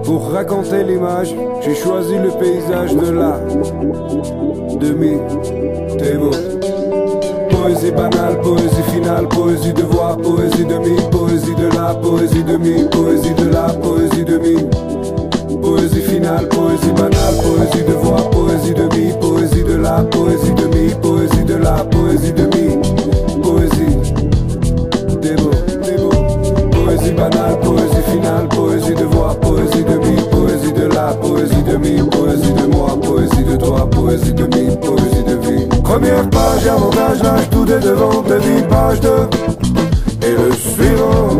Pour raconter l'image, j'ai choisi le paysage de la tes mots. Poésie banale, poésie finale, poésie de voix, poésie de mi, poésie de la, poésie de mi, poésie de la, poésie de mi. Poésie finale, poésie banale, poésie de voix, poésie de mi, poésie de la, poésie de mi, poésie de la, poésie de mi. Poésie, des mots. Poésie banale, poésie finale, poésie de voix, poésie de mi, poésie de la, poésie de mi, poésie de moi, poésie de toi, poésie de mi, poésie de vie. Première page, avantage, l'âge, tout est devant, devine, page 2. Et le suivant,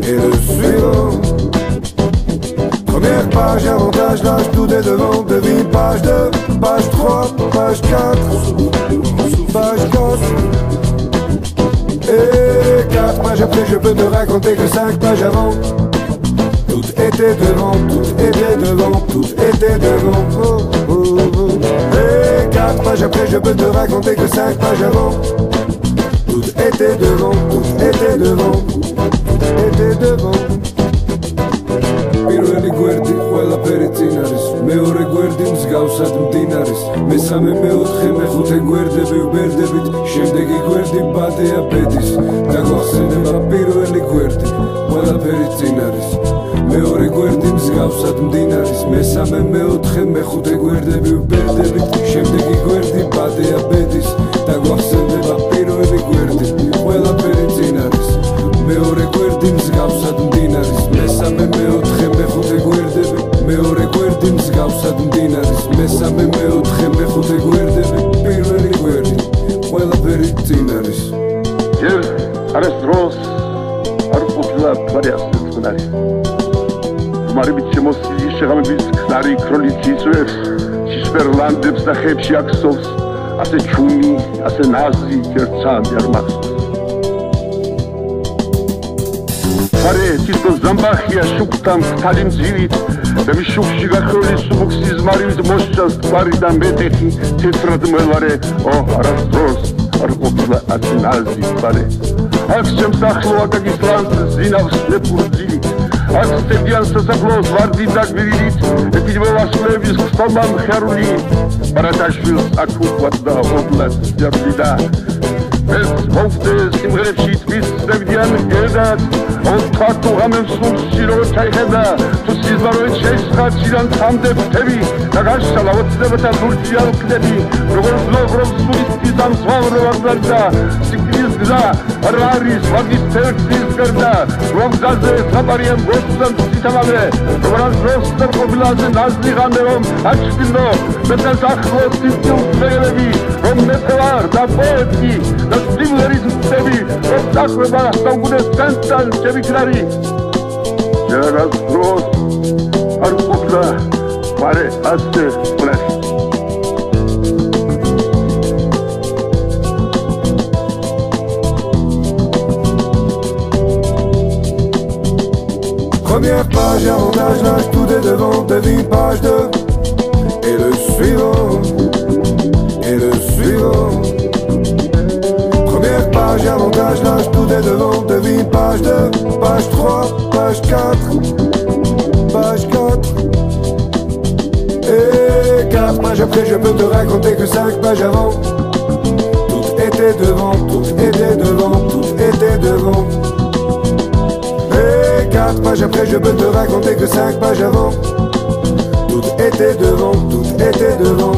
et le suivant. Première page, avantage, l'âge, tout est devant, devine, page 2, page 3, page 4, page 4. Et 4 pages après, je peux te raconter que 5 pages avant. Tout était devant, tout était devant, tout était devant. Oh, oh, oh. Et 4 pages après, je peux te raconter que 5 pages avant. Tout était devant, tout était devant, tout était devant. პირველი გვერდი ყველა ფერიცინ არის, მეორე გვერდი მსგავსად მდინარის, მესამე, მეოთხე, მეხუთე გვერდები ვბერდებით, შემდეგი გვერდი ბადეა ბედის, დაგვახსენება პირველი გვერდი ყველა ფერიცინ არის, მეორე გვერდი მსგავსად მდინარის, მესამე, მეოთხე, მეხუთე გვერდები ვბერდებით, შემდეგი გვერდი ბადეა ბედის, დაგვახსენება პირველი გვერდი ყველა ფერიცინ არის, მეორე გვერდი მსგავსად მდინარის, მესამე, მეოთხე, მეხუთე გვერდები, მეორე გვერდი მსგავსად მდინარის, მესამე, მეოთხე, მეხუთე გვერდები, პირველი გვერდი ყველაფერი წინ არის. ჯერ არასდროს არ ყოფილა მთვარე ასე წყნარი. ხმარებით შემოსილი შეღამების ქსარი ქროლით ისვებს, სისპერლანდებს და ხებში აქსოვს, ასე ჩუმი, ასე ნაზი ერთსამი არ მახსოვს. Pare, tito zambahia shuktam talim zivit, da mi shukshi gakroli subuksiz marivit moshchas tvaridan betexi, tetrad melare, o arastros, arqopila atinazi pare. Aks chemsaklo akagislant zinavs nepurdzi, aks tedian sasablos vardi dagvirit, epidvovaslevis kstomam kheruli, baratashvils akukvat da oblat jabdida. Es hofte simrefshi tvis devdian edat, Otkatu hamem suro çayxeda, tu sizvaroy çeşxaçiran tamde tevi, Dagashshala otsdebata durcial kdebi, Rogozlogrov suistizam svavro vagzalda, Sikizda, Araris, Vagis terkziz garda, Rogzaze, Sabariem, Gotsam sitamame, Rogaz roster kobilaze nazli gamerom, Açtilo, Metas akhlo sitil tvegelebi, Rom metevar, da poetki, da stimleris tevi, Rom takreba, stavgunes tentan, Çevikleri, General Cross, Arpukla, Pare, Aste, Flash. Première page, avantage, l'âge, tout est devant, devine, page 2. Et le suivant, et le suivant. Première page, avantage, l'âge, tout est devant, devine, page 2, page 3, page 4, page 4. Et 4 pages après, je peux te raconter que 5 pages avant. Tout était devant, tout était devant, tout était devant. Et 4 pages après, je peux te raconter que 5 pages avant. Tout était devant, tout était devant.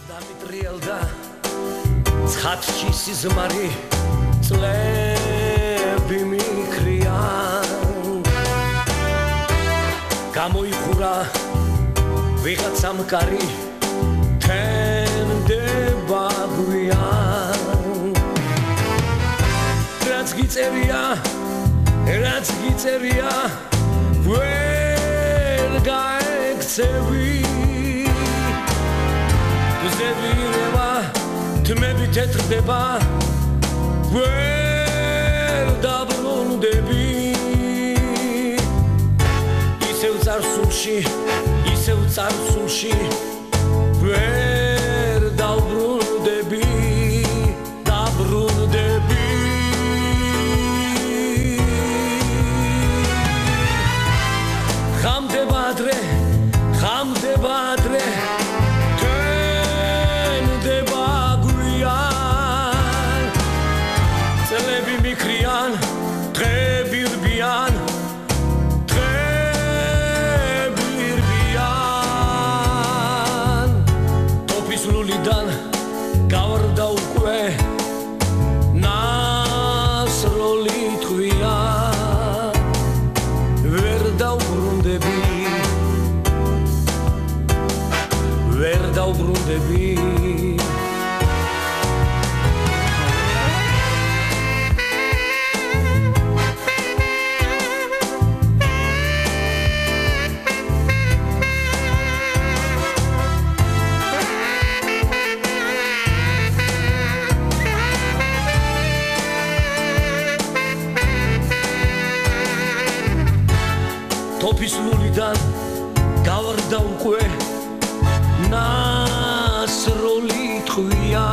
დამიტრიელდა ცხადში სიზმარი წლები მიქრია გამოიხურა ვიღაცამ კარი თენდება გვიან რაც გიწერია ვერ გაექცევი ზევირება თმები თეთრდება ვერ დაბრუნდები ისევ წარსულში ვერ დაბრუნდები ხამდება ადრე თენდება გვიან წლები მიქრიან დღები რბიან ტოფის ლულიდან გავარდა უკვე ნასროლი თქვია ვერ დავბრუნდები ტოფის ლულიდან გავარდა უკვე ნასროლი თქვია